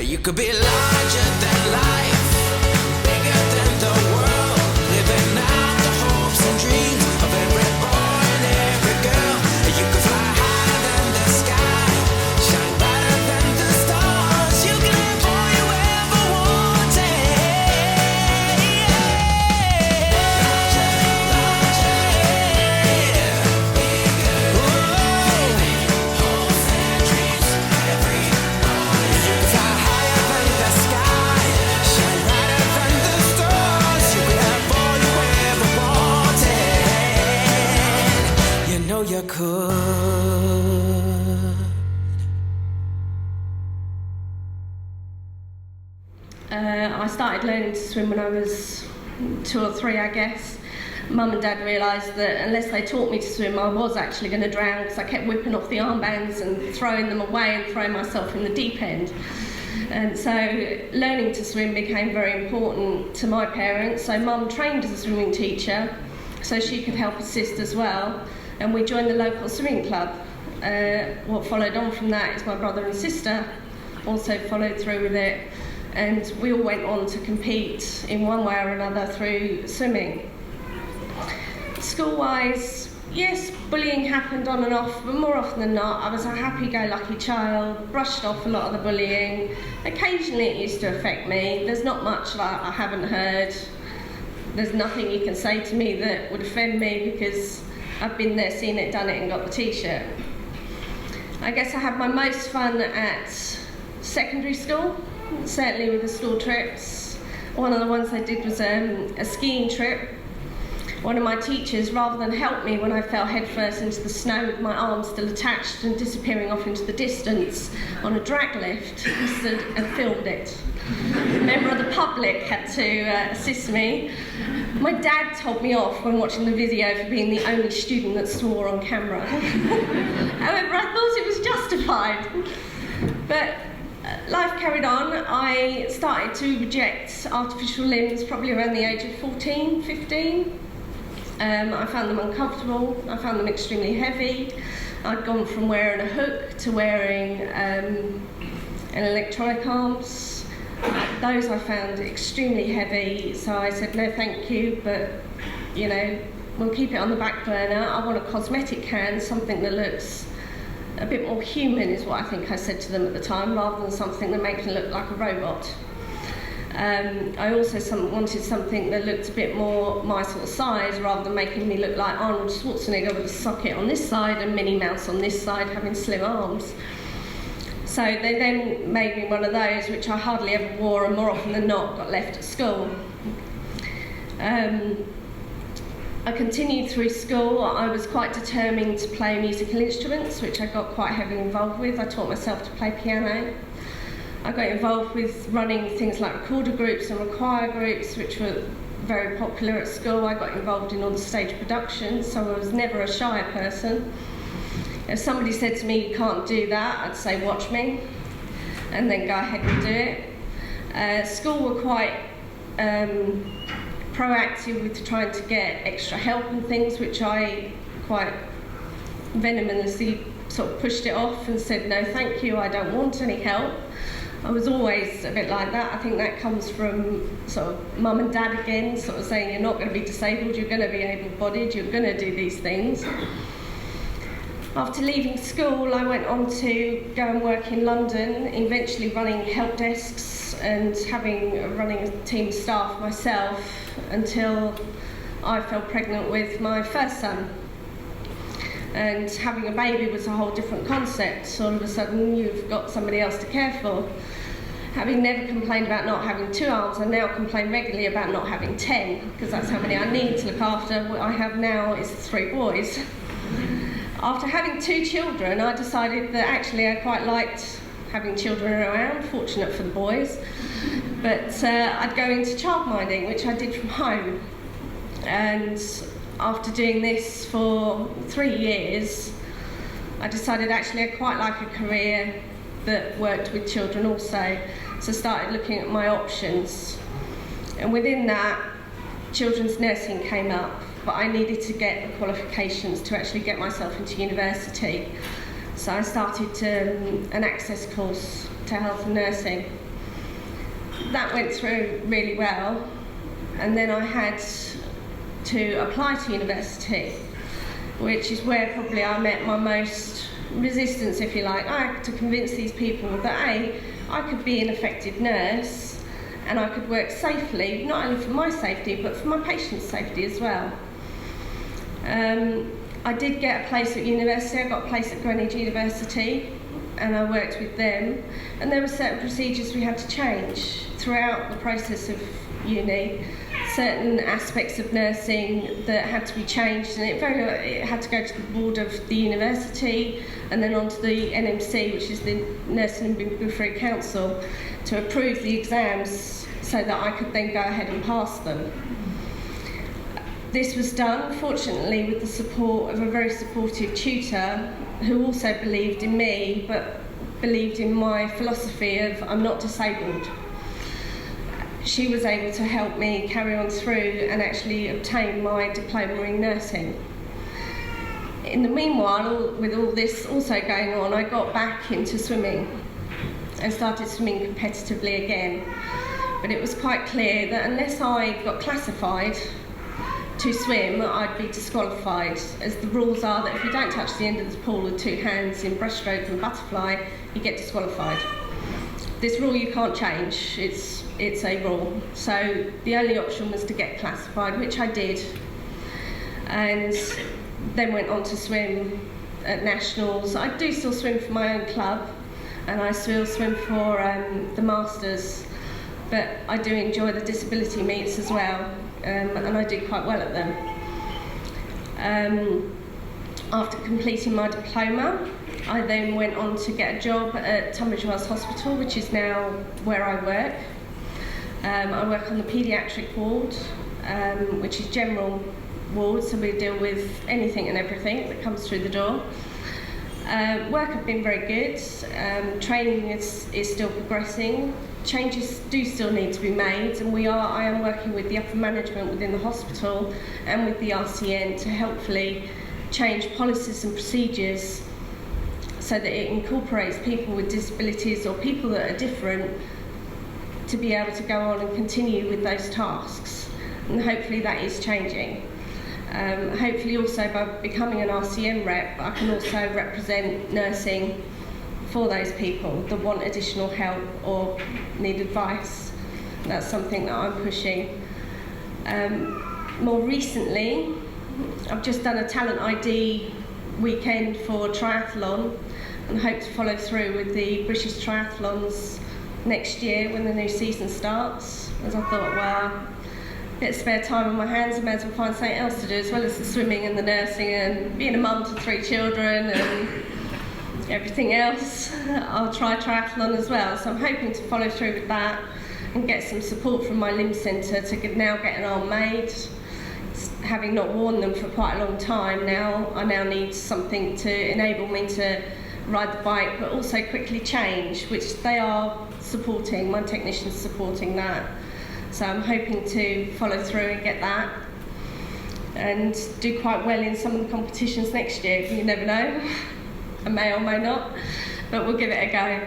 You could be larger than life, bigger than the world, living out the hopes and dreams of every boy and every girl. You could fly higher than the sky, shine brighter than the stars. You can have all you ever wanted. Hopes and dreams, every boy. You could fly higher than the sky, shine brighter than the stars. You could have all you ever wanted. You know you could. I started learning to swim when I was 2 or 3, I guess. Mum and Dad realised that unless they taught me to swim, I was actually going to drown, because I kept whipping off the armbands and throwing them away and throwing myself in the deep end. And so learning to swim became very important to my parents. So Mum trained as a swimming teacher so she could help assist as well. And we joined the local swimming club. What followed on from that is my brother and sister also followed through with it. And we all went on to compete in one way or another through swimming. School-wise, yes, bullying happened on and off, but more often than not, I was a happy-go-lucky child, brushed off a lot of the bullying. Occasionally it used to affect me. There's not much that I haven't heard. There's nothing you can say to me that would offend me, because I've been there, seen it, done it, and got the t-shirt. I guess I had my most fun at secondary school, certainly with the school trips. One of the ones I did was a skiing trip. One of my teachers, rather than help me when I fell headfirst into the snow with my arms still attached and disappearing off into the distance on a drag lift, he stood and filmed it. A member of the public had to assist me. My dad told me off when watching the video for being the only student that swore on camera. However, I thought it was justified. But life carried on. I started to reject artificial limbs probably around the age of 14, 15. I found them uncomfortable. I found them extremely heavy. I'd gone from wearing a hook to wearing an electronic arms. Those I found extremely heavy, so I said no thank you, but you know, we'll keep it on the back burner. I want a cosmetic hand, something that looks a bit more human, is what I think I said to them at the time, rather than something that makes me look like a robot. I also wanted something that looked a bit more my sort of size, rather than making me look like Arnold Schwarzenegger with a socket on this side and Minnie Mouse on this side, having slim arms. So they then made me one of those, which I hardly ever wore, and more often than not got left at school. I continued through school. I was quite determined to play musical instruments, which I got quite heavily involved with. I taught myself to play piano. I got involved with running things like recorder groups and choir groups, which were very popular at school. I got involved in all the stage productions, so I was never a shy person. If somebody said to me, you can't do that, I'd say, watch me, and then go ahead and do it. School were quite proactive with trying to get extra help and things, which I quite venomously sort of pushed it off and said, no thank you, I don't want any help. I was always a bit like that. I think that comes from sort of mum and dad again, sort of saying you're not going to be disabled, you're going to be able-bodied, you're going to do these things. After leaving school, I went on to go and work in London, eventually running help desks and running a team of staff myself, until I fell pregnant with my first son. And having a baby was a whole different concept. All of a sudden, you've got somebody else to care for. Having never complained about not having 2 arms, I now complain regularly about not having 10, because that's how many I need to look after. What I have now is 3 boys. After having 2 children, I decided that actually I quite liked having children around, fortunate for the boys. But I'd go into childminding, which I did from home. And after doing this for 3 years, I decided actually I quite like a career that worked with children also. So I started looking at my options. And within that, children's nursing came up, but I needed to get the qualifications to actually get myself into university. So I started an access course to health and nursing. that went through really well, and then I had to apply to university, which is where probably I met my most resistance, if you like. I had to convince these people that I could be an effective nurse and I could work safely, not only for my safety but for my patients' safety as well. I did get a place at university. I got a place at Greenwich University and I worked with them, and there were certain procedures we had to change throughout the process of uni, certain aspects of nursing that had to be changed, and it had to go to the board of the university and then on to the NMC, which is the Nursing and Midwifery Council, to approve the exams so that I could then go ahead and pass them. This was done, fortunately, with the support of a very supportive tutor who also believed in me, but believed in my philosophy of I'm not disabled. She was able to help me carry on through and actually obtain my diploma in nursing. In the meanwhile, with all this also going on, I got back into swimming and started swimming competitively again. But it was quite clear that unless I got classified to swim, I'd be disqualified, as the rules are that if you don't touch the end of the pool with two hands in breaststroke and butterfly, you get disqualified. This rule you can't change, it's a rule. So the only option was to get classified, which I did, and then went on to swim at nationals. I do still swim for my own club, and I still swim for the Masters, but I do enjoy the disability meets as well, and I do quite well at them. After completing my diploma, I then went on to get a job at Tunbridge Wells Hospital, which is now where I work. I work on the paediatric ward, which is general ward, so we deal with anything and everything that comes through the door. Work has been very good. Training is still progressing. Changes do still need to be made, and I am working with the upper management within the hospital and with the RCN to helpfully change policies and procedures so that it incorporates people with disabilities or people that are different to be able to go on and continue with those tasks. And hopefully that is changing. Hopefully also by becoming an RCN rep, I can also represent nursing for those people that want additional help or need advice. That's something that I'm pushing. More recently, I've just done a talent ID weekend for triathlon and hope to follow through with the British triathlons next year when the new season starts, as I thought, well, bit of spare time on my hands, I may as well find something else to do, as well as the swimming and the nursing and being a mum to 3 children and everything else. I'll try triathlon as well, so I'm hoping to follow through with that and get some support from my limb centre to now get an arm made. Having not worn them for quite a long time now, I now need something to enable me to ride the bike but also quickly change, which they are supporting, my technician's supporting that. So I'm hoping to follow through and get that and do quite well in some of the competitions next year. You never know, I may or may not, but we'll give it a go.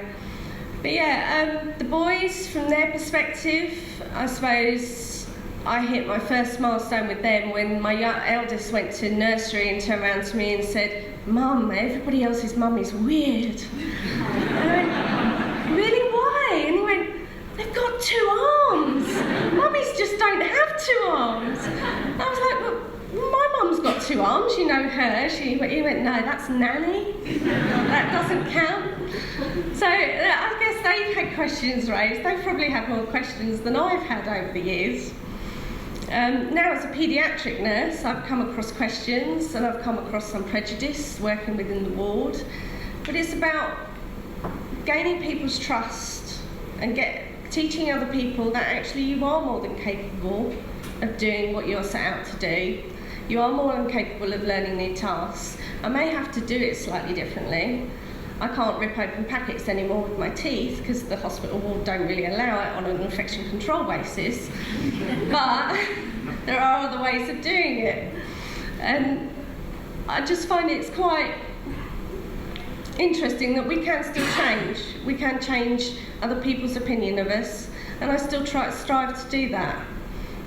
But yeah, the boys, from their perspective, I suppose I hit my first milestone with them when my eldest went to nursery and turned around to me and said, "Mum, everybody else's mum is weird." And I went, "Really, why?" And he went, "They've got 2 arms. Mummies just don't have 2 arms." And I was like, "Well, my mum's got 2 arms, you know her." He went, "No, that's Nanny. That doesn't count." So I guess they've had questions raised. They've probably had more questions than I've had over the years. Now as a paediatric nurse, I've come across questions and I've come across some prejudice working within the ward. But it's about gaining people's trust and teaching other people that actually you are more than capable of doing what you're set out to do. You are more than capable of learning new tasks. I may have to do it slightly differently. I can't rip open packets anymore with my teeth because the hospital ward don't really allow it on an infection control basis. But there are other ways of doing it. And I just find it's quite interesting that we can still change. We can change other people's opinion of us, and I still strive to do that.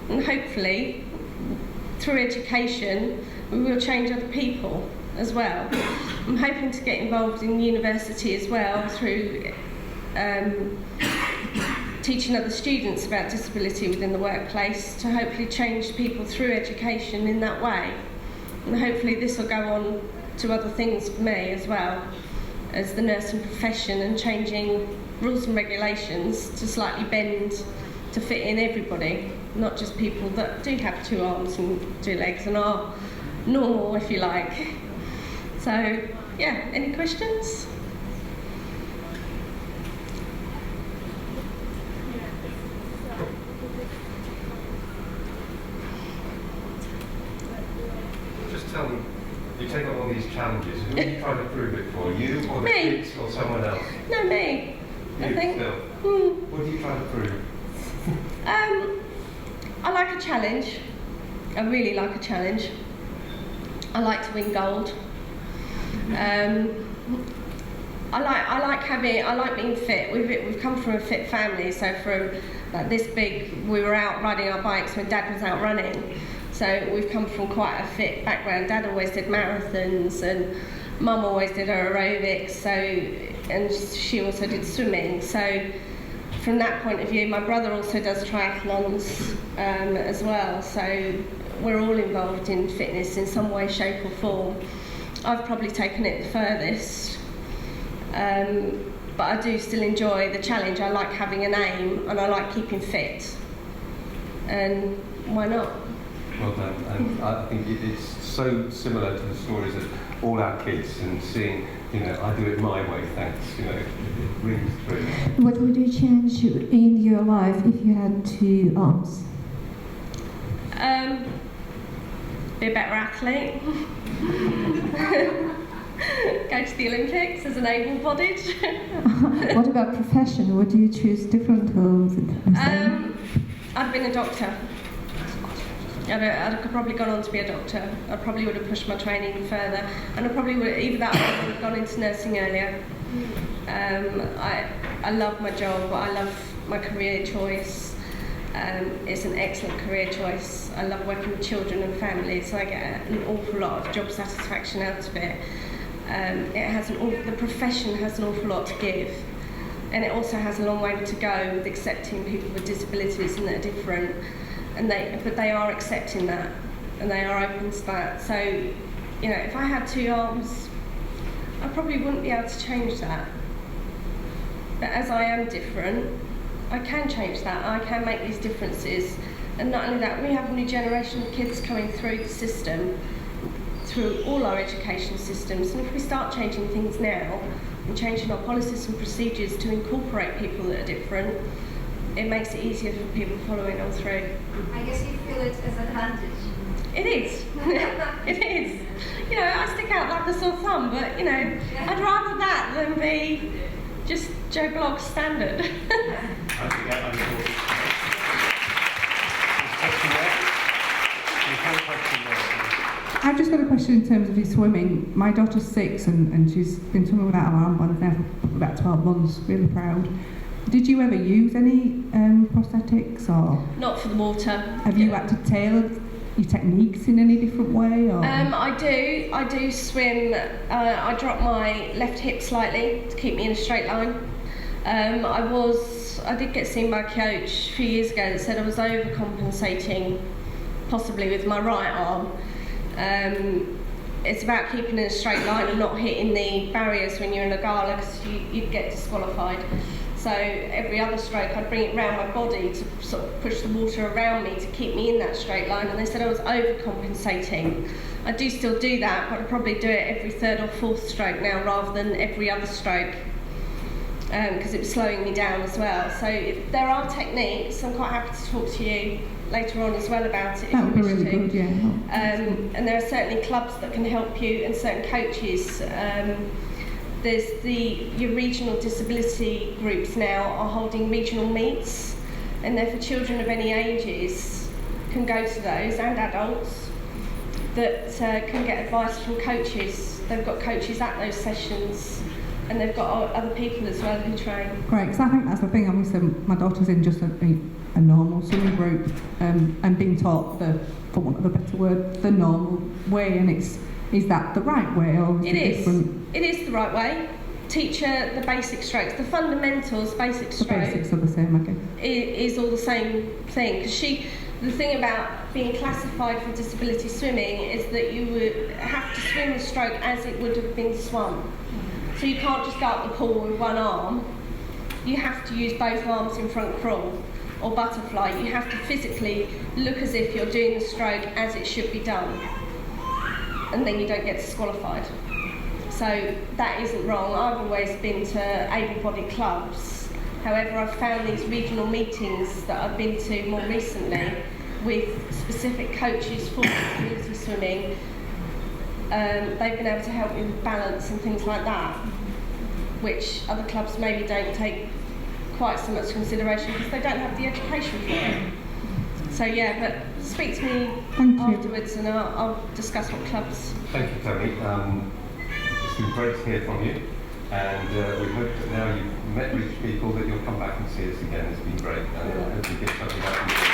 And hopefully, through education, we will change other people as well. I'm hoping to get involved in university as well through teaching other students about disability within the workplace to hopefully change people through education in that way. And hopefully this will go on to other things for me as well as the nursing profession, and changing rules and regulations to slightly bend to fit in everybody, not just people that do have 2 arms and 2 legs and are normal, if you like. So, yeah, any questions? Just tell me, you take on all these challenges, who are you trying to prove it for? You or the Me. kids or someone else? No, me. I You think. still? What are you trying to prove? I like a challenge. I really like a challenge. I like to win gold. I like being fit. We've come from a fit family, so from like this big, we were out riding our bikes when Dad was out running. So we've come from quite a fit background. Dad always did marathons, and Mum always did her aerobics. So, and she also did swimming. So from that point of view, my brother also does triathlons as well. So we're all involved in fitness in some way, shape or form. I've probably taken it the furthest, but I do still enjoy the challenge. I like having an aim, and I like keeping fit, and why not? Well done, and I think it's so similar to the stories of all our kids, and seeing, I do it my way, thanks, it rings through. What would you change in your life if you had 2 arms? Be a better athlete. Go to the Olympics as an able-bodied. What about profession? Would you choose different or is it the same? I'd been a doctor. I'd probably gone on to be a doctor. I probably would have pushed my training further, and I probably would, either that or I would have gone into nursing earlier. I love my job. I love my career choice. It's an excellent career choice. I love working with children and families, so I get an awful lot of job satisfaction out of it. The profession has an awful lot to give, and it also has a long way to go with accepting people with disabilities and that are different. But they are accepting that, and they are open to that. So, if I had 2 arms, I probably wouldn't be able to change that. But as I am different, I can change that. I can make these differences. And not only that, we have a new generation of kids coming through the system, through all our education systems. And if we start changing things now, and changing our policies and procedures to incorporate people that are different, it makes it easier for people following on through. I guess you feel it as an advantage. It is. It is. I stick out like a sore thumb, but I'd rather that than be just Joe Bloggs standard. I've just got a question in terms of your swimming. My daughter's 6 and she's been swimming without her armband now for about 12 months, really proud. Did you ever use any prosthetics, or Not for the water. have you had to tailor your techniques in any different way? Or? I do swim. I drop my left hip slightly to keep me in a straight line. I did get seen by a coach a few years ago that said I was overcompensating, possibly with my right arm. It's about keeping in a straight line and not hitting the barriers when you're in a gala, because you'd get disqualified. So every other stroke I'd bring it round my body to sort of push the water around me to keep me in that straight line, and they said I was overcompensating. I do still do that, but I probably do it every 3rd or 4th stroke now rather than every other stroke, because it was slowing me down as well. So there are techniques. I'm quite happy to talk to you later on as well about it. That would be if you wish really to. good, yeah. And there are certainly clubs that can help you, and certain coaches. There's your regional disability groups now are holding regional meets, and they're for children of any ages, can go to those, and adults that can get advice from coaches. They've got coaches at those sessions and they've got other people as well who train. Great, because I think that's the thing. Obviously, my daughter's in just a normal swimming group and being taught for want of a better word, the normal way, and is that the right way or is it different? It is the right way. Teach her the basic strokes, the fundamentals, basic The stroke. basics are the same, I guess. Is all the same thing, because the thing about being classified for disability swimming is that you would have to swim the stroke as it would have been swum. So you can't just go up the pool with one arm. You have to use both arms in front crawl or butterfly. You have to physically look as if you're doing the stroke as it should be done, and then you don't get disqualified. So that isn't wrong. I've always been to able-bodied clubs. However, I've found these regional meetings that I've been to more recently with specific coaches for community swimming. They've been able to help me with balance and things like that, which other clubs maybe don't take quite so much consideration because they don't have the education for it. So yeah, but speak to me Thank you. afterwards and I'll discuss what clubs. Thank you, Tammy. It's been great to hear from you, and we hope that now you've met rich people that you'll come back and see us again. It's been great, and I hope you get something out of it.